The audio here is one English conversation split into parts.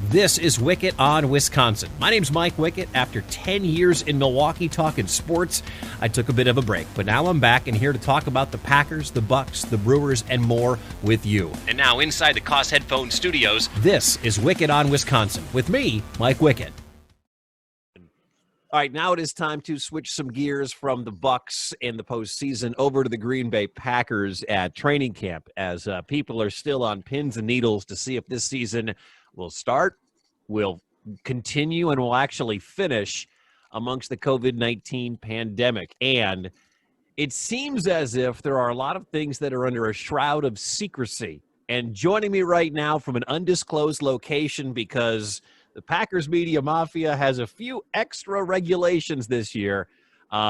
This is Wickett on Wisconsin. My name's Mike Wickett. After 10 years in Milwaukee talking sports, I took a bit of a break, but now I'm back and here to talk about the Packers, the Bucks, the Brewers, and more with you. And now inside the Koss Headphone Studios, this is Wickett on Wisconsin with me, Mike Wickett. All right, now it is time to switch some gears from the Bucks in the postseason over to the Green Bay Packers at training camp as people are still on pins and needles to see if this season will start, will continue, and will actually finish amongst the COVID-19 pandemic. And it seems as if there are a lot of things that are under a shroud of secrecy. And joining me right now from an undisclosed location, because the Packers media mafia has a few extra regulations this year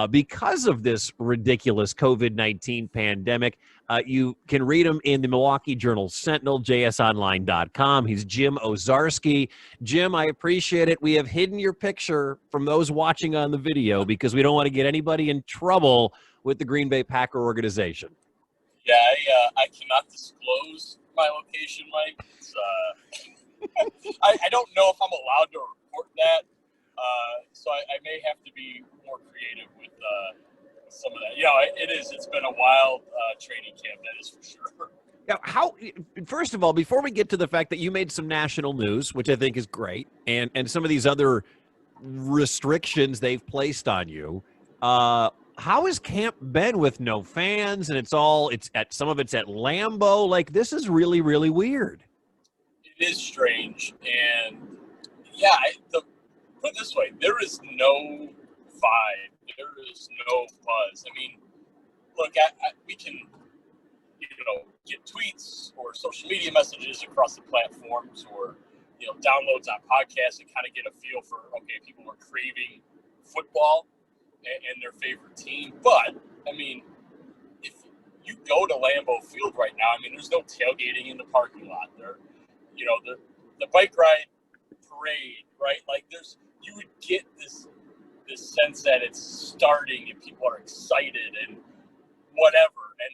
because of this ridiculous COVID-19 pandemic. You can read him in the Milwaukee Journal Sentinel, jsonline.com. He's Jim Owzcarski. Jim, I appreciate it. We have hidden your picture from those watching on the video because we don't want to get anybody in trouble with the Green Bay Packer organization. Yeah, I cannot disclose my location, Mike. It's, I don't know if I'm allowed to report that, so I may have to be more creative with some of that. It's been a wild training camp, that is for sure. Now, first of all, before we get to the fact that you made some national news, which I think is great, and some of these other restrictions they've placed on you, how has camp been with no fans, and some of it's at Lambeau? Like, this is really, really weird. It is strange, and put it this way, there is no vibe, there is no buzz. I mean, look, we can, get tweets or social media messages across the platforms, or downloads on podcasts, and kind of get a feel for, okay, people are craving football and their favorite team. But I mean, if you go to Lambeau Field right now, I mean, there's no tailgating in the parking lot there. The bike ride parade, right? Like you would get this sense that it's starting and people are excited and whatever. And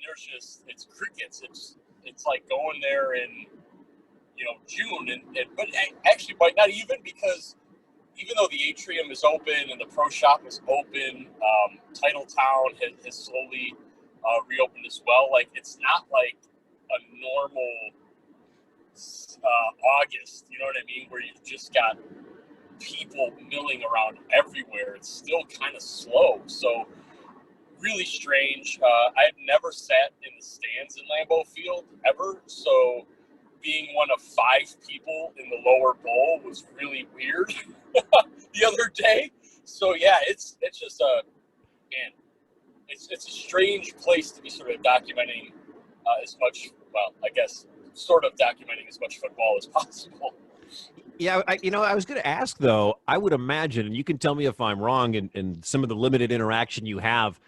it's crickets. It's like going there in, June but actually might not even, because even though the atrium is open and the pro shop is open, Titletown has slowly reopened as well. Like, it's not like a normal August, you know what I mean, where you've just got people milling around everywhere. It's still kind of slow, so really strange. I've never sat in the stands in Lambeau Field ever, so being one of 5 people in the lower bowl was really weird the other day. So yeah, it's just it's a strange place to be sort of documenting as much, I guess, sort of documenting as much football as possible. Yeah, I was going to ask, though, I would imagine, and you can tell me if I'm wrong, and some of the limited interaction you have,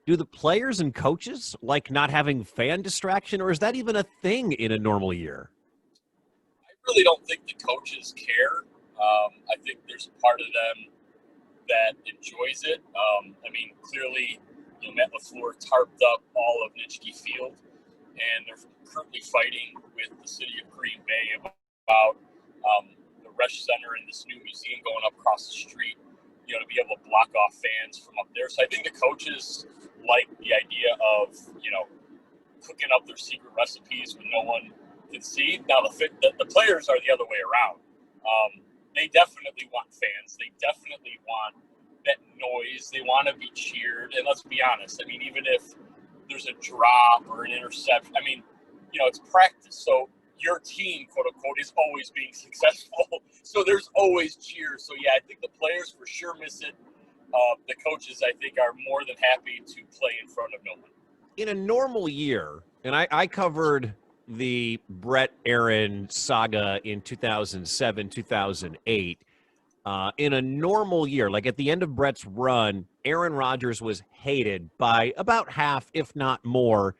do the players and coaches like not having fan distraction, or is that even a thing in a normal year? I really don't think the coaches care. I think there's a part of them that enjoys it. I mean, clearly, Matt LaFleur tarped up all of Nitschke Field, and they're currently fighting with the city of Green Bay about the Resch Center and this new museum going up across the street, to be able to block off fans from up there. So I think the coaches like the idea of, cooking up their secret recipes when no one can see. Now, the players are the other way around. They definitely want fans. They definitely want that noise. They want to be cheered. And let's be honest, I mean, even if there's a drop or an interception, I mean, it's practice. So your team, quote unquote, is always being successful. So there's always cheers. So yeah, I think the players for sure miss it. The coaches, I think, are more than happy to play in front of no one. In a normal year, and I covered the Brett Aaron saga in 2007, 2008. In a normal year, like at the end of Brett's run, Aaron Rodgers was hated by about half, if not more,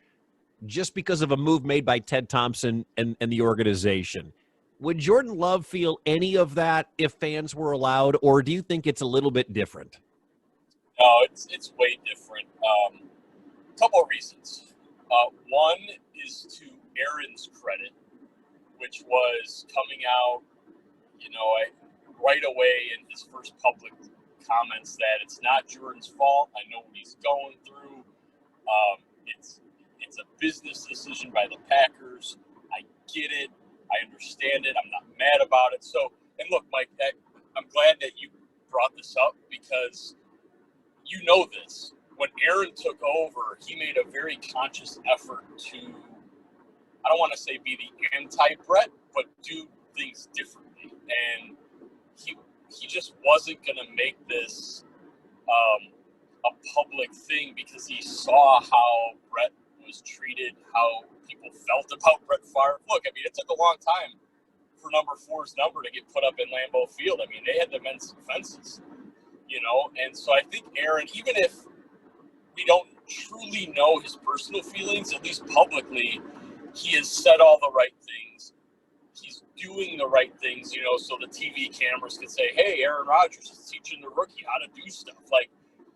just because of a move made by Ted Thompson and the organization. Would Jordan Love feel any of that if fans were allowed, or do you think it's a little bit different? No, it's way different. A couple of reasons. One is to Aaron's credit, which was coming out right away in his first public comments that it's not Jordan's fault. I know what he's going through. It's a business decision by the Packers. I get it. I understand it. I'm not mad about it. So, and look, Mike, I'm glad that you brought this up because you know this. When Aaron took over, he made a very conscious effort to, I don't want to say be the anti-Brett, but do things differently. And he just wasn't going to make this a public thing because he saw how Brett was treated, how people felt about Brett Favre. Look, I mean, it took a long time for number 4's number to get put up in Lambeau Field. I mean, they had to mend some fences, and so I think Aaron, even if we don't truly know his personal feelings, at least publicly, he has said all the right things. He's doing the right things, so the TV cameras could say, hey, Aaron Rodgers is teaching the rookie how to do stuff.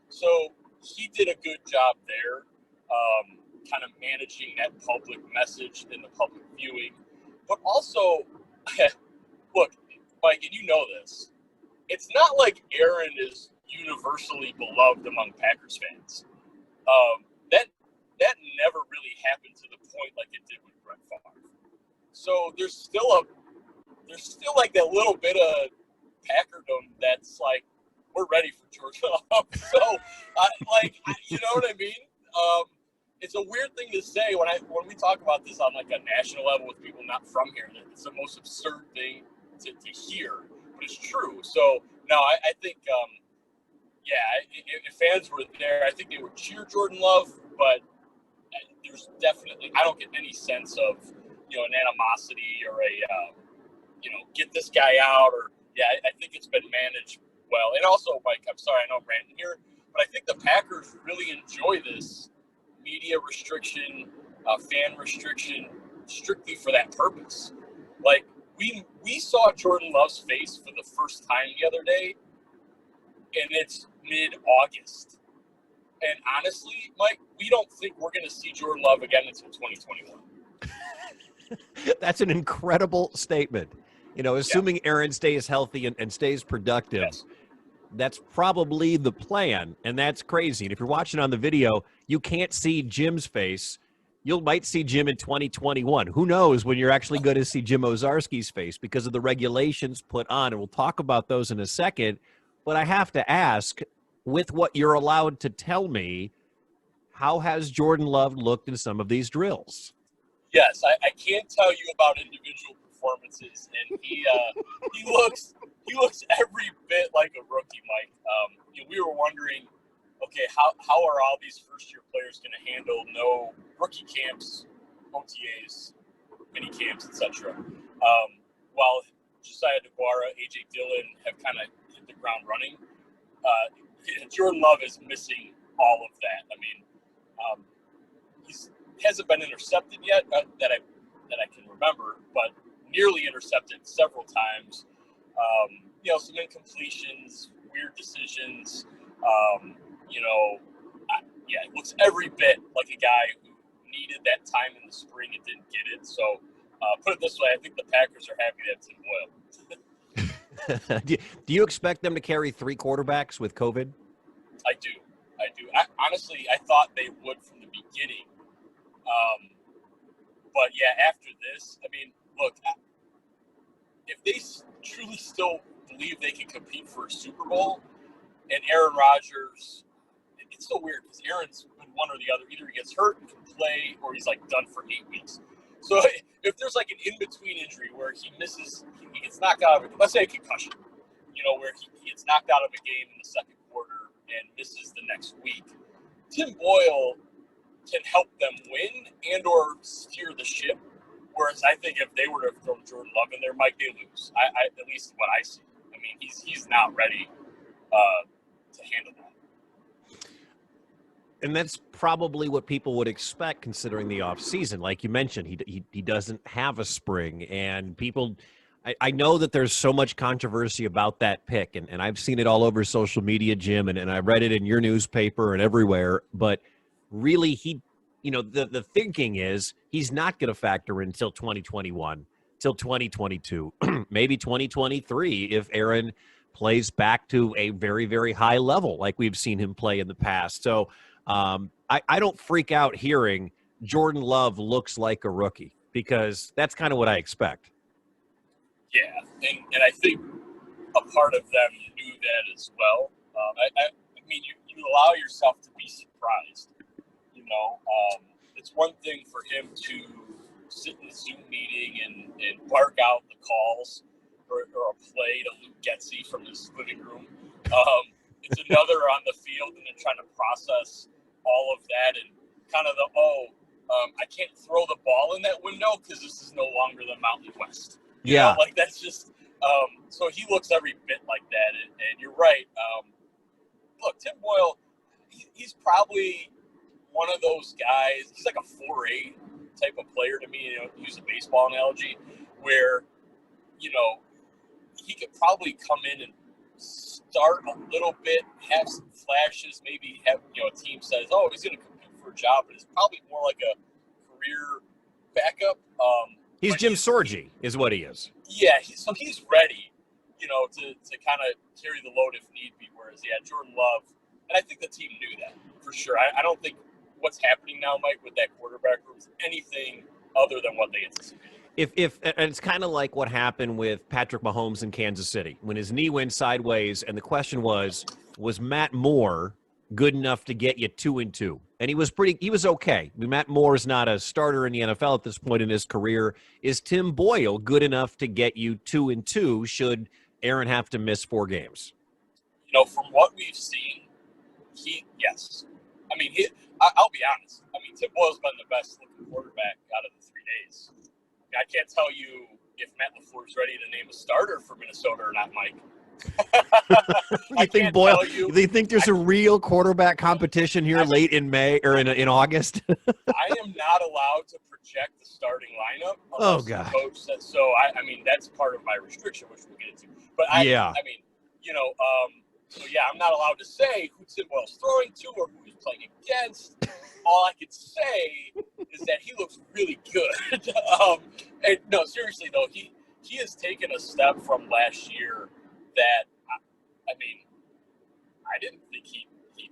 So he did a good job there, kind of managing that public message and the public viewing. But also, look, Mike, and you know this, it's not like Aaron is universally beloved among Packers fans. That never really happened to the point like it did with Brett Favre. So there's still like that little bit of Packerdom that's like, we're ready for George Love. So, you know what I mean? It's a weird thing to say when we talk about this on like a national level with people not from here. It's the most absurd thing to hear, but it's true. So, no, I think, if fans were there, I think they would cheer Jordan Love, but there's definitely, I don't get any sense of, an animosity or get this guy out or, I think it's been managed well. And also, Mike, I'm sorry, I know I'm ranting here, but I think the Packers really enjoy this media restriction, fan restriction, strictly for that purpose. Like, we saw Jordan Love's face for the first time the other day, and it's mid-August. And honestly, Mike, we don't think we're going to see Jordan Love again until 2021. That's an incredible statement. Assuming Aaron stays healthy and stays productive, yes. That's probably the plan, and that's crazy. And if you're watching on the video, you can't see Jim's face. You might see Jim in 2021. Who knows when you're actually going to see Jim Owzcarski's face because of the regulations put on, and we'll talk about those in a second. But I have to ask, with what you're allowed to tell me, how has Jordan Love looked in some of these drills? Yes, I can't tell you about individual performances, and he looks every bit like a rookie, Mike. We were wondering, okay, how are all these first-year players going to handle no rookie camps, OTAs, mini camps, etc. While Josiah DeGuara, A.J. Dillon have kind of hit the ground running, Jordan Love is missing all of that. I mean, he hasn't been intercepted yet that I can remember, but nearly intercepted several times. Some incompletions, weird decisions. It looks every bit like a guy who needed that time in the spring and didn't get it. So, put it this way, I think the Packers are happy that Tim Boyle. Do you expect them to carry 3 quarterbacks with COVID? I do. Honestly, I thought they would from the beginning. But after this, I mean, look, if they truly still believe they can compete for a Super Bowl, and Aaron Rodgers, it's so weird because Aaron's been one or the other. Either he gets hurt and can play, or he's like done for 8 weeks. So if there's like an in-between injury where he misses, he gets knocked out of it, let's say a concussion, where he gets knocked out of a game in the second quarter and misses the next week, Tim Boyle can help them win and or steer the ship. Whereas I think if they were to throw Jordan Love in there, Mike, they lose. I at least what I see. I mean, he's not ready to handle that. And that's probably what people would expect considering the offseason. Like you mentioned, he doesn't have a spring. And people, I know that there's so much controversy about that pick. And I've seen it all over social media, Jim, and I read it in your newspaper and everywhere. But really, the thinking is he's not going to factor in until 2021. till 2022, maybe 2023 if Aaron plays back to a very, very high level like we've seen him play in the past. So I don't freak out hearing Jordan Love looks like a rookie because that's kind of what I expect. Yeah, and I think a part of them knew that as well. I mean, you allow yourself to be surprised. You know, it's one thing for him to sit in the Zoom meeting and bark out the calls or a play to Luke Getsy from his living room. It's another on the field and then trying to process all of that and kind of I can't throw the ball in that window because this is no longer the Mountain West. You know, like that's just so he looks every bit like that. And you're right. Look, Tim Boyle, he's probably one of those guys. He's like a 4A type of player to me. You know, use a baseball analogy, where he could probably come in and start a little bit, have some flashes, maybe have a team says, oh, he's going to compete for a job, but it's probably more like a career backup. He's Jim Sorgi, is what he is. Yeah, so he's ready, to kind of carry the load if need be. Whereas, Jordan Love, and I think the team knew that for sure. I don't think what's happening now, Mike, with that quarterback room is anything other than what they anticipated. And it's kind of like what happened with Patrick Mahomes in Kansas City when his knee went sideways, and the question was Matt Moore good enough to get you 2-2? And he was okay. I mean, Matt Moore is not a starter in the NFL at this point in his career. Is Tim Boyle good enough to get you 2-2 should Aaron have to miss 4 games? From what we've seen, yes. I mean, I'll be honest. I mean, Tim Boyle's been the best looking quarterback out of the 3 days. I can't tell you if Matt LaFleur's ready to name a starter for Minnesota or not, Mike. You think there's a real quarterback competition here late in May or in August? I am not allowed to project the starting lineup unless the coach says so. I mean, that's part of my restriction, which we'll get into. But I'm not allowed to say who Tim Boyle's throwing to or who he's playing against. All I can say is that he looks really good. And no, seriously though, he has taken a step from last year that I didn't think he'd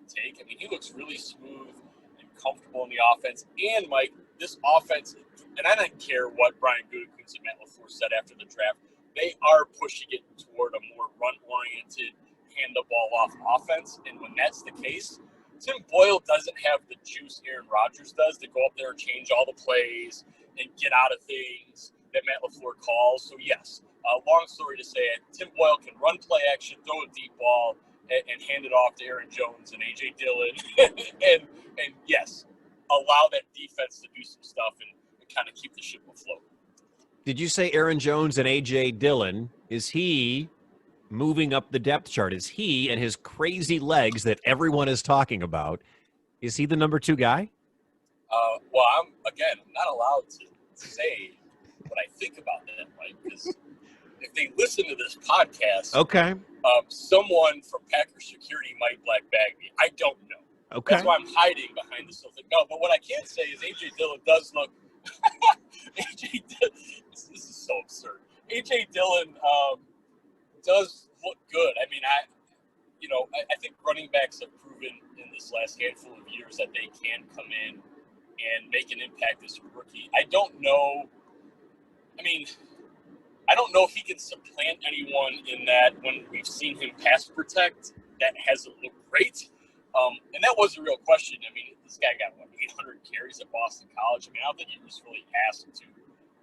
take. I mean, he looks really smooth and comfortable in the offense. And Mike, this offense, and I don't care what Brian Gutekunst and Matt LaFleur said after the draft, they are pushing it toward a more run-oriented, hand the ball off offense. And when that's the case, Tim Boyle doesn't have the juice Aaron Rodgers does to go up there and change all the plays and get out of things that Matt LaFleur calls. So, yes, long story to say it, Tim Boyle can run play action, throw a deep ball, and hand it off to Aaron Jones and A.J. Dillon. and yes, allow that defense to do some stuff and kind of keep the ship afloat. Did you say Aaron Jones and A.J. Dillon? Is he moving up the depth chart? Is he and his crazy legs that everyone is talking about, is he the number 2 guy? Well, I'm not allowed to say what I think about that, Mike, because if they listen to this podcast, someone from Packers security might black bag me. I don't know. Okay. That's why I'm hiding behind this whole thing. No, but what I can say is A.J. Dillon does look A.J. This is so absurd. A.J. Dillon does look good. I mean, I think running backs have proven in this last handful of years that they can come in and make an impact as a rookie. I don't know if he can supplant anyone in that when we've seen him pass protect, that hasn't looked great. And that was a real question. I mean, this guy got, 800 carries at Boston College. I mean, I don't think he was really asked to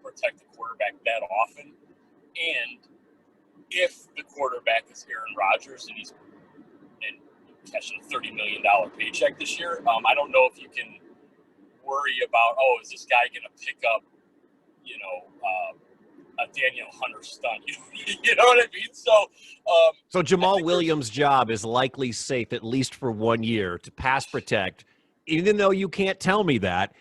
protect the quarterback that often. And if the quarterback is Aaron Rodgers and he's catching a $30 million paycheck this year, I don't know if you can worry about, is this guy going to pick up, a Daniel Hunter stunt? You know what I mean? So Jamal Williams' job is likely safe at least for 1 year to pass protect. Even though you can't tell me that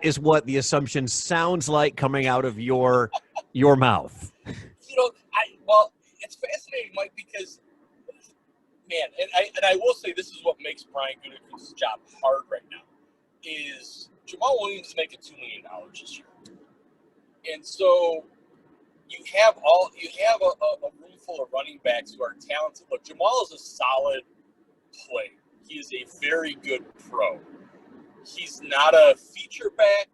is what the assumption sounds like coming out of your mouth. It's fascinating, Mike, because man, and I will say this is what makes Brian Gutekunst's job hard right now, is Jamal Williams is making $2 million this year. And so you have a room full of running backs who are talented. Look, Jamal is a solid player. He is a very good pro. He's not a feature back.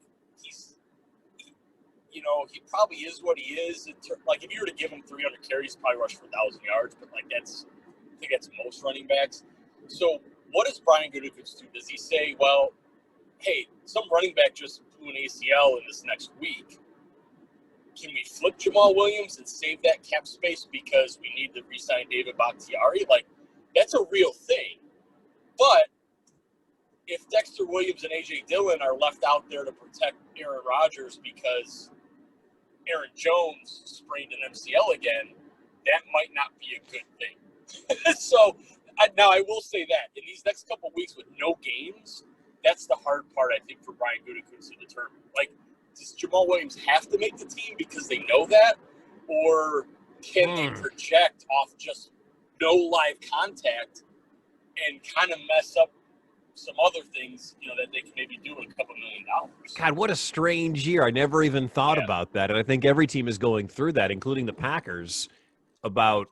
He probably is what he is. Like, if you were to give him 300 carries, he'd probably rush for 1,000 yards. But, like, I think that's most running backs. So what does Brian Gutekunst do? Does he say, well, hey, some running back just blew an ACL in this next week. Can we flip Jamal Williams and save that cap space because we need to re-sign David Bakhtiari? Like, that's a real thing. But if Dexter Williams and A.J. Dillon are left out there to protect Aaron Rodgers because Aaron Jones sprained an MCL again, that might not be a good thing. So, now I will say that in these next couple of weeks with no games, that's the hard part, I think, for Brian Gutekunst to determine. Like, does Jamal Williams have to make the team because they know that? Or can they project off just no live contact and kind of mess up some other things, that they can maybe do in a couple $1 million? God, what a strange year. I never even thought about that. And I think every team is going through that, including the Packers, about,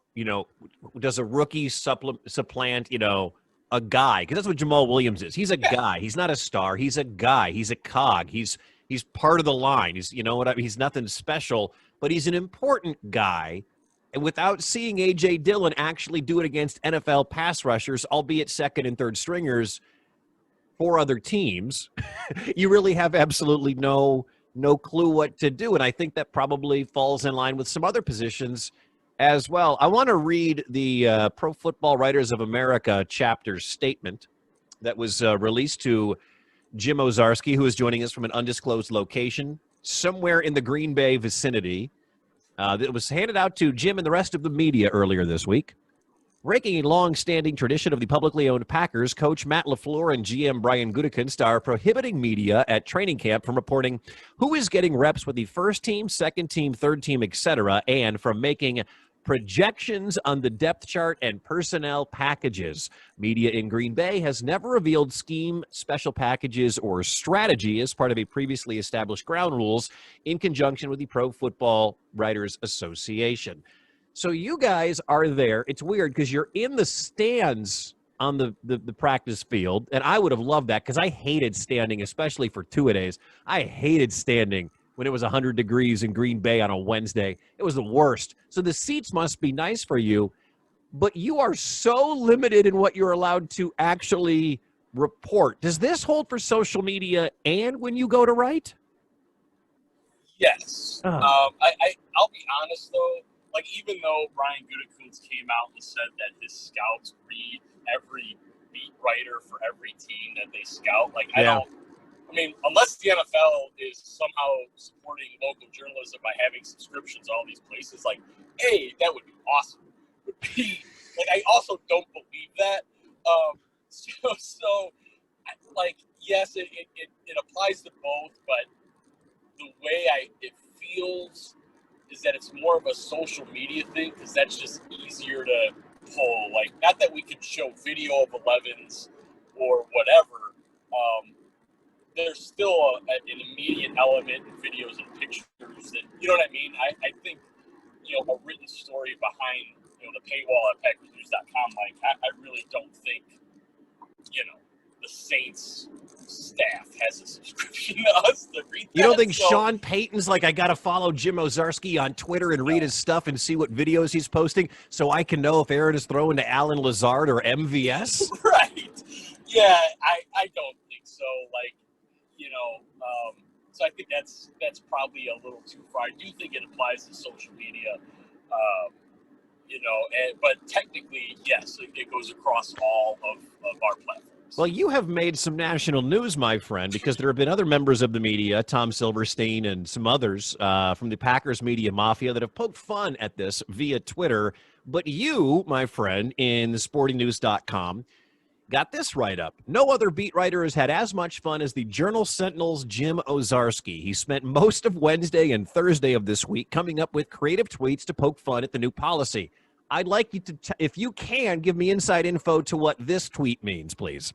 does a rookie supplant, a guy? Because that's what Jamal Williams is. He's a guy. He's not a star. He's a guy. He's a cog. He's part of the line. He's nothing special, but he's an important guy. And without seeing A.J. Dillon actually do it against NFL pass rushers, albeit second and third stringers, for other teams, you really have absolutely no clue what to do. And I think that probably falls in line with some other positions as well. I want to read the Pro Football Writers of America chapter statement that was released to Jim Owzcarski, who is joining us from an undisclosed location somewhere in the Green Bay vicinity. That was handed out to Jim and the rest of the media earlier this week. Breaking a long-standing tradition of the publicly owned Packers, Coach Matt LaFleur and GM Brian Gutekunst are prohibiting media at training camp from reporting who is getting reps with the first team, second team, third team, etc., and from making projections on the depth chart and personnel packages. Media in Green Bay has never revealed scheme, special packages, or strategy as part of a previously established ground rules in conjunction with the Pro Football Writers Association. So you guys are there. It's weird because you're in the stands on the practice field, and I would have loved that because I hated standing, especially for two-a-days. I hated standing when it was 100 degrees in Green Bay on a Wednesday. It was the worst. So the seats must be nice for you, but you are so limited in what you're allowed to actually report. Does this hold for social media and when you go to write? Yes. I'll be honest, though. Like, even though Brian Gutekunst came out and said that his scouts read every beat writer for every team that they scout, unless the NFL is somehow supporting local journalism by having subscriptions to all these places, like, hey, that would be awesome. Would be, I also don't believe that. Yes, it applies to both, but the way it feels is that it's more of a social media thing because that's just easier to pull. Like, not that we could show video of 11s or whatever. There's still an immediate element in videos and pictures that, you know what I mean? I think, a written story behind, the paywall at PackersNews.com, I really don't think, the Saints staff has a subscription to us to read that. You don't think Sean Payton's like, I got to follow Jim Owzcarski on Twitter and read his stuff and see what videos he's posting so I can know if Aaron is throwing to Alan Lazard or MVS? Right. Yeah, I don't think so. So I think that's probably a little too far. I do think it applies to social media, but technically, yes, it goes across all of our platforms. Well, you have made some national news, my friend, because there have been other members of the media, Tom Silverstein and some others from the Packers media mafia that have poked fun at this via Twitter. But you, my friend, in sportingnews.com, got this write-up. No other beat writer has had as much fun as the Journal Sentinel's Jim Owzcarski. He spent most of Wednesday and Thursday of this week coming up with creative tweets to poke fun at the new policy. I'd like you to, if you can, give me inside info to what this tweet means, please.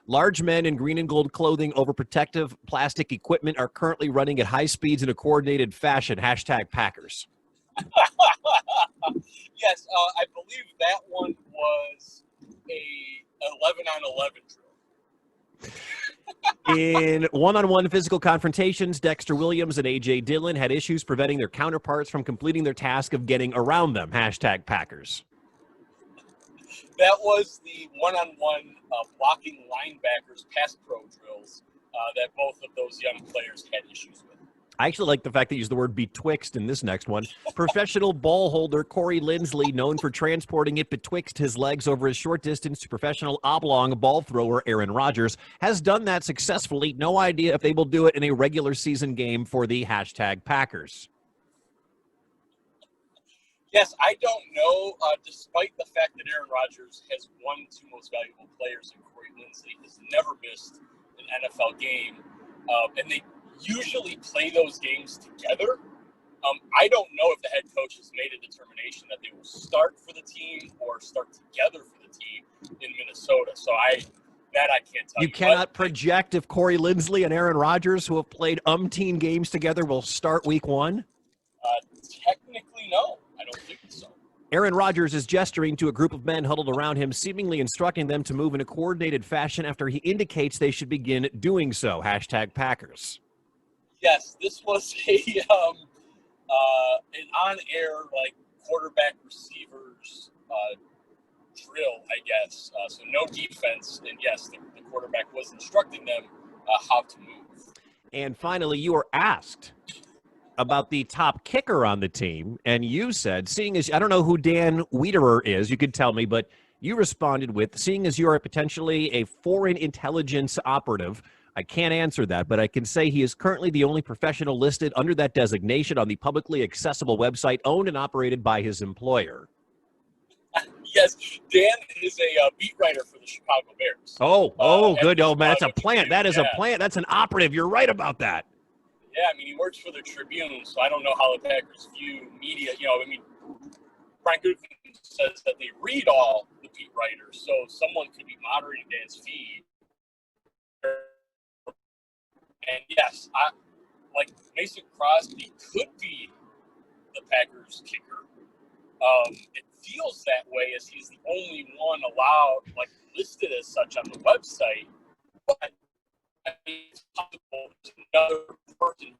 Large men in green and gold clothing over protective plastic equipment are currently running at high speeds in a coordinated fashion. # Packers. Yes, I believe that one was a 11-on-11 drill. In one-on-one physical confrontations, Dexter Williams and A.J. Dillon had issues preventing their counterparts from completing their task of getting around them. Hashtag Packers. That was the one-on-one blocking linebackers pass pro drills that both of those young players had issues with. I actually like the fact that you used the word betwixt in this next one. Professional ball holder Corey Lindsley, known for transporting it betwixt his legs over a short distance to professional oblong ball thrower Aaron Rodgers, has done that successfully. No idea if they will do it in a regular season game for the hashtag Packers. Yes, I don't know. Despite the fact that Aaron Rodgers has won two most valuable players, and Corey Lindsley has never missed an NFL game, and they usually play those games together. I don't know if the head coach has made a determination that they will start for the team or start together for the team in Minnesota. So I can't tell you. You cannot project if Corey Lindsley and Aaron Rodgers, who have played umpteen games together, will start week one? Technically, no. I don't think so. Aaron Rodgers is gesturing to a group of men huddled around him, seemingly instructing them to move in a coordinated fashion after he indicates they should begin doing so. Hashtag Packers. Yes, this was an on-air quarterback receivers drill, I guess. So no defense, and yes, the quarterback was instructing them how to move. And finally, you were asked about the top kicker on the team, and you said, seeing as I don't know who Dan Wiederer is, you could tell me, but you responded with, seeing as you are potentially a foreign intelligence operative, I can't answer that, but I can say he is currently the only professional listed under that designation on the publicly accessible website owned and operated by his employer. Yes, Dan is a beat writer for the Chicago Bears. Good. Oh, man, that's a plant. That is a plant. That's an operative. You're right about that. Yeah, I mean, he works for the Tribune, so I don't know how the Packers view media. Frank Goodwin says that they read all the beat writers, so someone could be monitoring Dan's feed. And yes, Mason Crosby could be the Packers kicker. It feels that way as he's the only one allowed, listed as such on the website. But I mean, it's possible another person.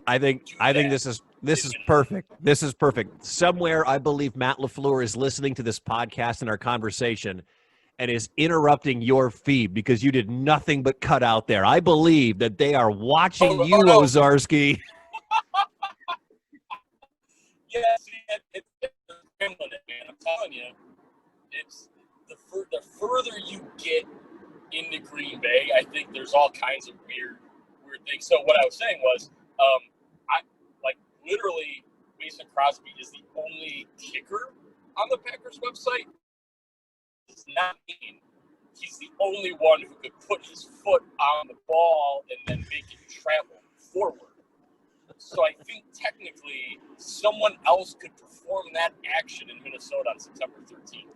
I think this is perfect. This is perfect. Somewhere, I believe Matt LaFleur is listening to this podcast and our conversation and is interrupting your feed because you did nothing but cut out there. I believe that they are watching you, Owzcarski. Yeah, see, it's man. I'm telling you, it's the further you get into Green Bay, I think there's all kinds of weird things. So what I was saying was, literally, Mason Crosby is the only kicker on the Packers website. Does not mean he's the only one who could put his foot on the ball and then make it travel forward. So I think technically someone else could perform that action in Minnesota on September 13th.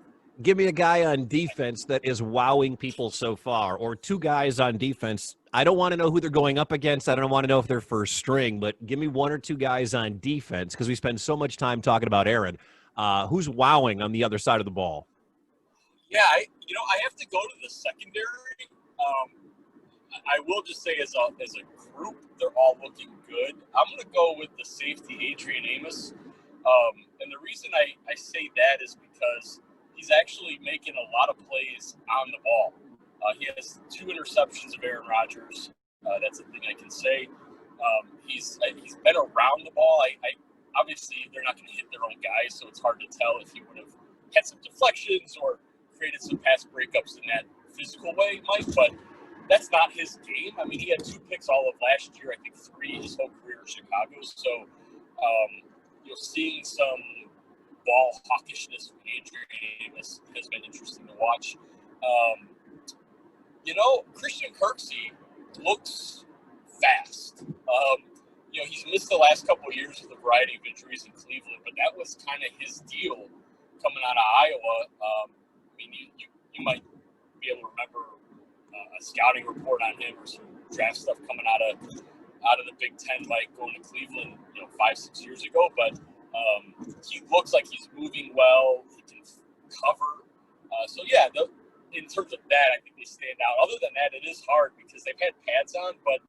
Give me a guy on defense that is wowing people so far, or two guys on defense. I don't want to know who they're going up against. I don't want to know if they're first string, but give me one or two guys on defense because we spend so much time talking about Aaron. Who's wowing on the other side of the ball? Yeah, I have to go to the secondary. I will just say as a group, they're all looking good. I'm going to go with the safety, Adrian Amos. And the reason I say that is because he's actually making a lot of plays on the ball. He has 2 interceptions of Aaron Rodgers. That's the thing I can say. He's been around the ball. I obviously they're not going to hit their own guys, so it's hard to tell if he would have had some deflections or created some pass breakups in that physical way, Mike. But that's not his game. I mean, he had 2 picks all of last year. I think 3 his whole career in Chicago. So, seeing some ball hawkishness from Adrian Amos has been interesting to watch. Christian Kirksey looks fast. He's missed the last couple of years with a variety of injuries in Cleveland, but that was kind of his deal coming out of Iowa. You might be able to remember a scouting report on him or some draft stuff coming out of the Big Ten, Mike, going to Cleveland, 5-6 years ago. But he looks like he's moving well. He can cover. In terms of that, I think they stand out. Other than that, it is hard because they've had pads on, but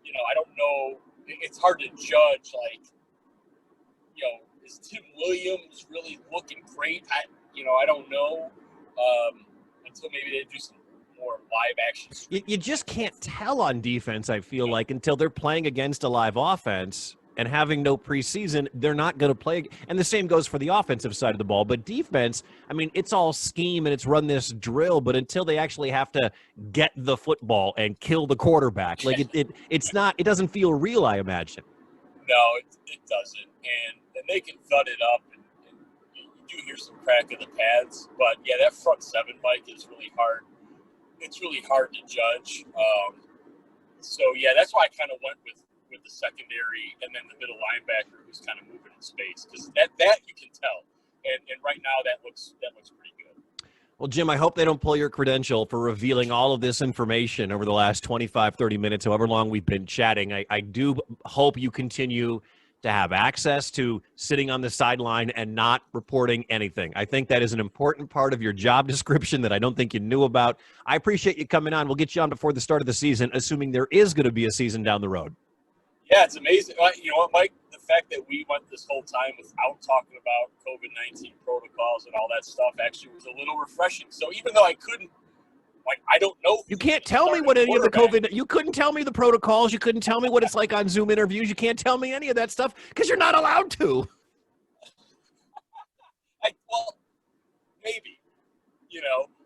I don't know. It's hard to judge. Is Tim Williams really looking great? I don't know. Until maybe they do some more live action. You just can't tell on defense, I feel like, until they're playing against a live offense and having no preseason, they're not going to play. And the same goes for the offensive side of the ball. But defense, it's all scheme and it's run this drill, but until they actually have to get the football and kill the quarterback, it doesn't feel real, I imagine. No, it doesn't. And they can thud it up, and you do hear some crack of the pads. But, yeah, that front seven, Mike, is really hard. It's really hard to judge. That's why I kind of went with the secondary and then the middle linebacker who's kind of moving in space, because that you can tell. And right now that looks pretty good. Well, Jim, I hope they don't pull your credential for revealing all of this information over the last 25, 30 minutes, however long we've been chatting. I do hope you continue to have access to sitting on the sideline and not reporting anything. I think that is an important part of your job description that I don't think you knew about. I appreciate you coming on. We'll get you on before the start of the season, assuming there is going to be a season down the road. Yeah, it's amazing. You know what, Mike? The fact that we went this whole time without talking about COVID-19 protocols and all that stuff actually was a little refreshing. So even though I couldn't, I don't know. You can't tell me what any of the COVID. You couldn't tell me the protocols. You couldn't tell me what it's like on Zoom interviews. You can't tell me any of that stuff because you're not allowed to. Maybe,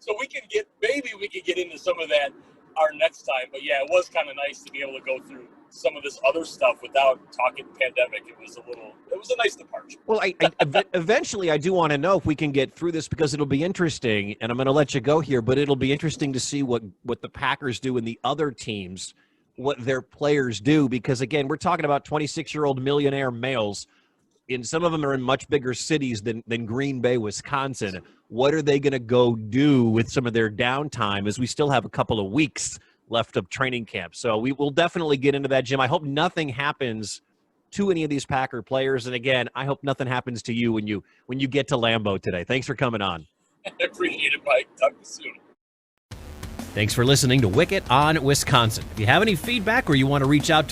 so we can get into some of that our next time. But yeah, it was kind of nice to be able to go through some of this other stuff without talking pandemic. It was a nice departure. Well, eventually I do want to know if we can get through this, because it'll be interesting, and I'm going to let you go here, but it'll be interesting to see what the Packers do and the other teams, what their players do, because again, we're talking about 26-year-old millionaire males, and some of them are in much bigger cities than Green Bay, Wisconsin. What are they going to go do with some of their downtime, as we still have a couple of weeks left of training camp? So we will definitely get into that, Jim. I hope nothing happens to any of these Packer players. And again, I hope nothing happens to you when you get to Lambeau today. Thanks for coming on. I appreciate it, Mike. Talk to you soon. Thanks for listening to Wickett on Wisconsin. If you have any feedback or you want to reach out to